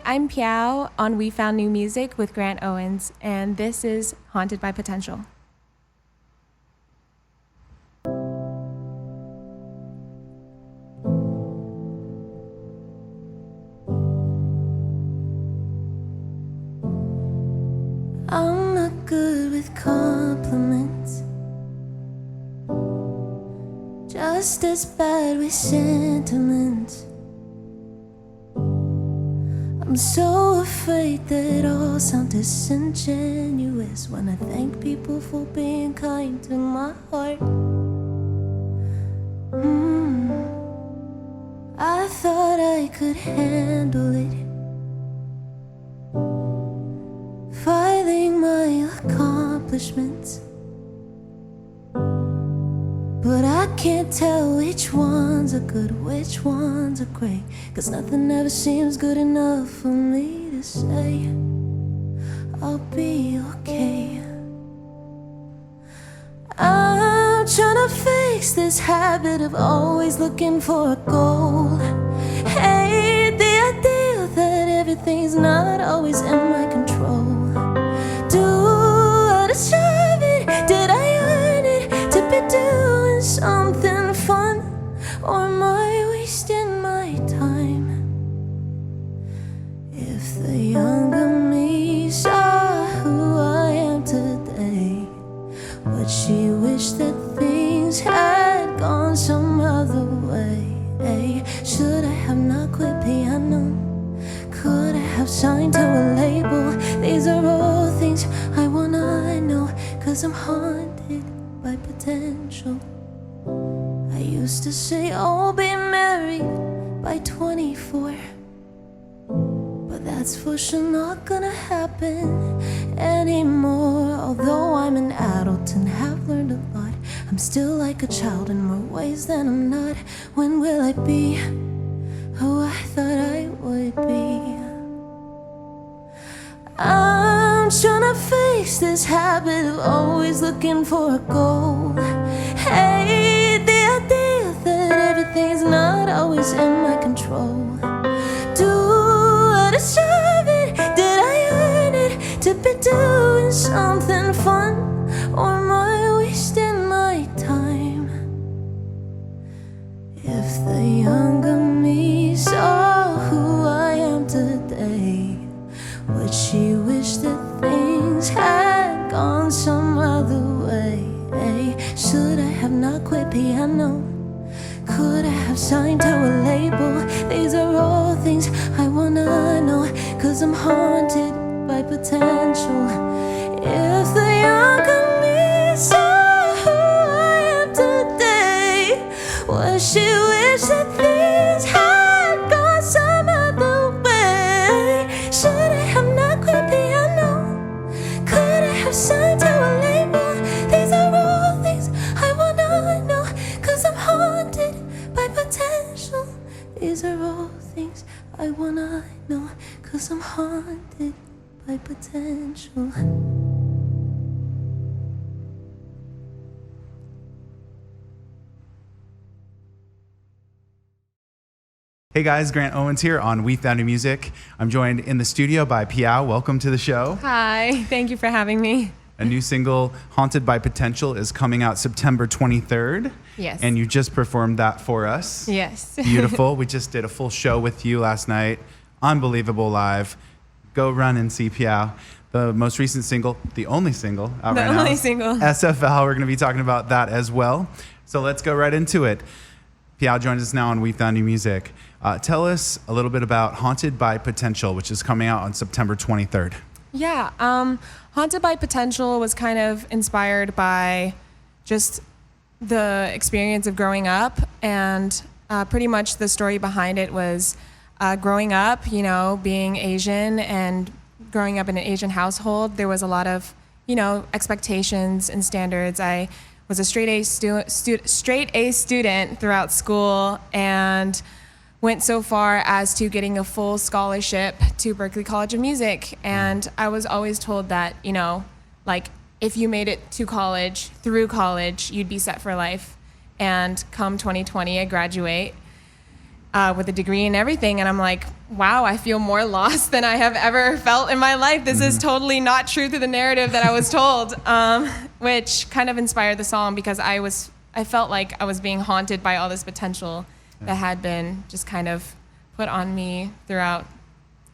I'm Piao on We Found New Music with Grant Owens, and this is Haunted by Potential. I'm not good with compliments, just as bad with sentiments. I'm so afraid that I'll sound disingenuous when I thank people for being kind to my heart. I thought I could handle it, filing my accomplishments, but I can't tell which ones are good, which ones are great, 'cause nothing ever seems good enough for me to say I'll be okay. I'm trying to fix this habit of always looking for a goal. Hate the idea that everything's not always in my control. Do I deserve it? Did I earn it to be doing something fun? Or am I wasting my time? If the younger me saw who I am today, would she wish that things had gone some other way? Should I have not quit piano? Could I have signed to a label? These are all things I wanna know, 'cause I'm haunted by potential. I used to say I'll be married by 24, but that's for sure not gonna happen anymore. Although I'm an adult and have learned a lot, I'm still like a child in more ways than I'm not. When will I be who I thought I would be? I'm trying to face this habit of always looking for a goal. Hate the idea that everything's not always in my control. Do I deserve it? Did I earn it to be doing something fun? Or am I wasting my time? If the younger me saw who I am today, would she wish that things had gone some other way? Should I have not quit piano? Could I have signed to a label? These are all things I wanna know, 'cause I'm haunted by potential. If the younger me saw who I am today, would she wish that things had gone some other way? Should I have not quit piano? Could I have signed to a label? These are all things I wanna know, 'cause I'm haunted by potential. These are all things I wanna know, 'cause I'm haunted by potential. Hey guys, Grant Owens here on We Found New Music. I'm joined in the studio by Piao. Welcome to the show. Hi, thank you for having me. A new single, Haunted by Potential, is coming out September 23rd. Yes. And you just performed that for us. Yes. Beautiful. We just did a full show with you last night. Unbelievable live. Go run and see Piao. The most recent single, the only single out right now. The only single. SFL. We're going to be talking about that as well. So let's go right into it. Piao joins us now on We Found New Music. Tell us a little bit about Haunted by Potential, which is coming out on September 23rd. Yeah, Haunted by Potential was kind of inspired by just the experience of growing up, and pretty much the story behind it was growing up, you know, being Asian and growing up in an Asian household. There was a lot of, you know, expectations and standards. I was a straight A student throughout school, and went so far as to getting a full scholarship to Berklee College of Music. And I was always told that, you know, like, if you made it to college, through college, you'd be set for life. And come 2020, I graduate. with a degree and everything. And I'm like, wow, I feel more lost than I have ever felt in my life. This is totally not true to the narrative that I was told, which kind of inspired the song because I felt like I was being haunted by all this potential that had been just kind of put on me throughout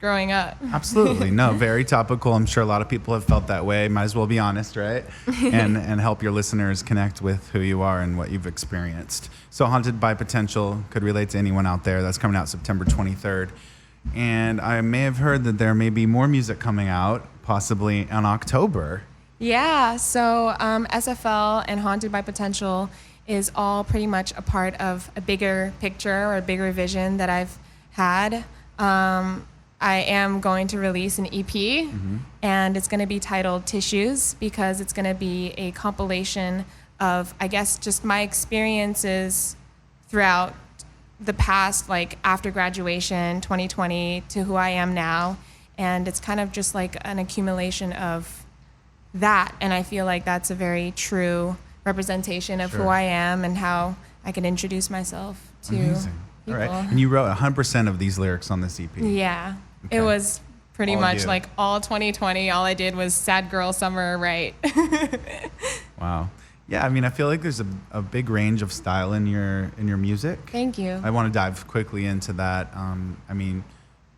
growing up. Absolutely. No, very topical. I'm sure a lot of people have felt that way. Might as well be honest, right? And help your listeners connect with who you are and what you've experienced. So Haunted by Potential could relate to anyone out there. That's coming out September 23rd. And I may have heard that there may be more music coming out, possibly in October. Yeah, so SFL and Haunted by Potential is all pretty much a part of a bigger picture or a bigger vision that I've had. I am going to release an EP, and it's going to be titled Tissues because it's going to be a compilation of, I guess, just my experiences throughout the past, like after graduation, 2020, to who I am now. And it's kind of just like an accumulation of that. And I feel like that's a very true representation of who I am and how I can introduce myself to Amazing. people. All right. And you wrote 100% of these lyrics on this EP. Yeah. Okay. It was pretty All much you. like all 2020. All I did was sad girl summer, right? Wow. Yeah, I mean, I feel like there's a big range of style in your music. Thank you. I want to dive quickly into that. I mean,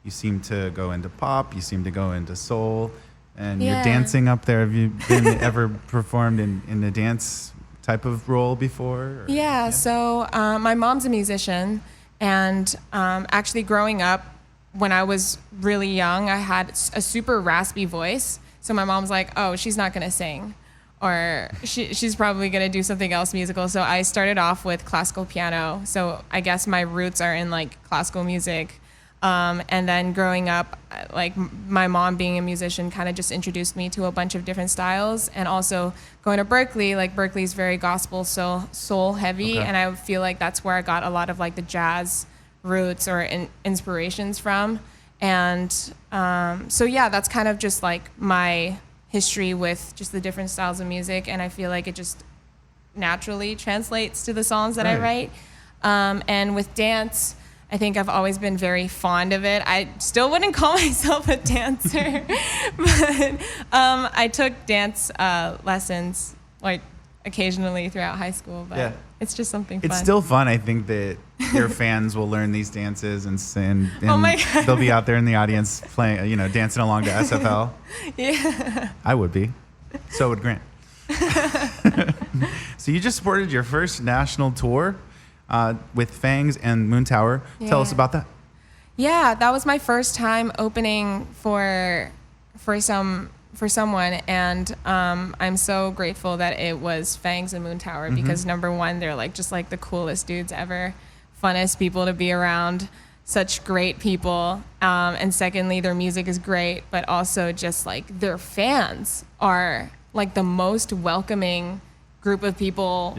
you seem to go into pop, you seem to go into soul, and you're dancing up there. Have you been ever performed in a dance type of role before? Or? Yeah, so my mom's a musician, and actually growing up, when I was really young, I had a super raspy voice. So my mom's like, oh, she's not going to sing, or she's probably going to do something else musical. So I started off with classical piano. So I guess my roots are in like classical music. And then growing up, like my mom being a musician kind of just introduced me to a bunch of different styles. And also going to Berkeley, like Berkeley's very gospel, soul heavy. Okay. And I feel like that's where I got a lot of like the jazz roots or inspirations from. And so yeah, that's kind of just like my history with just the different styles of music. And I feel like it just naturally translates to the songs that I write. And with dance, I think I've always been very fond of it. I still wouldn't call myself a dancer, but I took dance lessons like occasionally throughout high school, but it's just something fun. It's still fun. I think that your fans will learn these dances and Oh my God. they'll be out there in the audience playing, dancing along to SFL. Yeah. I would be. So would Grant. So you just supported your first national tour with Fangs and Moon Tower. Tell us about that. Yeah, that was my first time opening for someone, and I'm so grateful that it was Fangs and Moon Tower because number one, they're like just like the coolest dudes ever, funnest people to be around, such great people, and secondly, their music is great, but also just like their fans are like the most welcoming group of people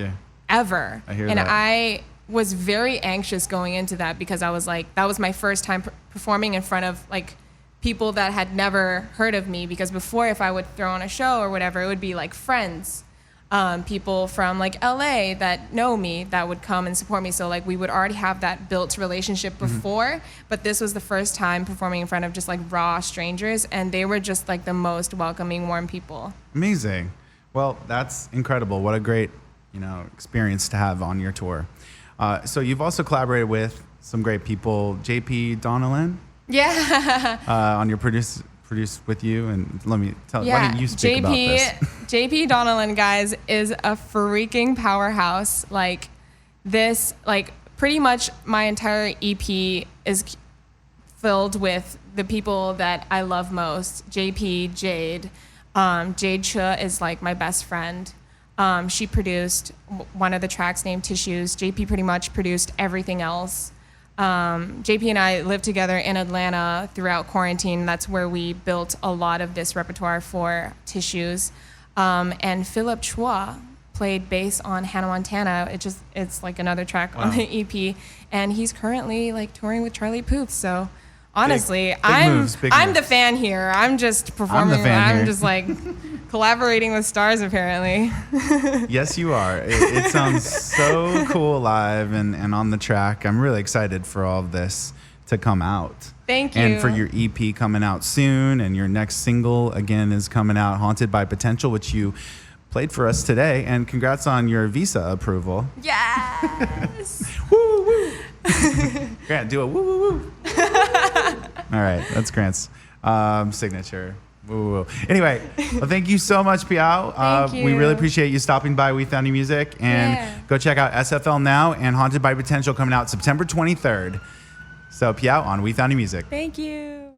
ever. I hear and that. I was very anxious going into that because I was like, that was my first time performing in front of like people that had never heard of me, because before, if I would throw on a show or whatever, it would be like friends, people from like LA that know me that would come and support me. So like we would already have that built relationship before, but this was the first time performing in front of just like raw strangers, and they were just like the most welcoming, warm people. Amazing. Well, that's incredible. What a great, experience to have on your tour. So you've also collaborated with some great people, JP Donnellan. Yeah. On your produce with you, and let me tell. Why don't you speak about this? JP Donnellan, guys, is a freaking powerhouse. Like this, like pretty much my entire EP is filled with the people that I love most. JP, Jade, Jade Chua is like my best friend. She produced one of the tracks named Tissues. JP pretty much produced everything else. JP and I lived together in Atlanta throughout quarantine. That's where we built a lot of this repertoire for Tissues. And Philip Chua played bass on Hannah Montana. It's like another track on the EP. And he's currently like touring with Charlie Puth. So Honestly, big I'm moves. the fan here. I'm just performing. fan here. Just like collaborating with stars, apparently. Yes, you are. It sounds so cool live and on the track. I'm really excited for all of this to come out. Thank you. And for your EP coming out soon, and your next single again is coming out, "Haunted by Potential," which you played for us today. And congrats on your visa approval. Yes. Woo woo. Grant, do a woo woo woo. All right, that's Grant's signature. Woo woo woo. Anyway, well, thank you so much, Piao. Thank We really you. appreciate you stopping by We Found New Music. And Yeah. go check out SFL Now and "Haunted by Potential" coming out September 23rd. So Piao on We Found New Music. Thank you.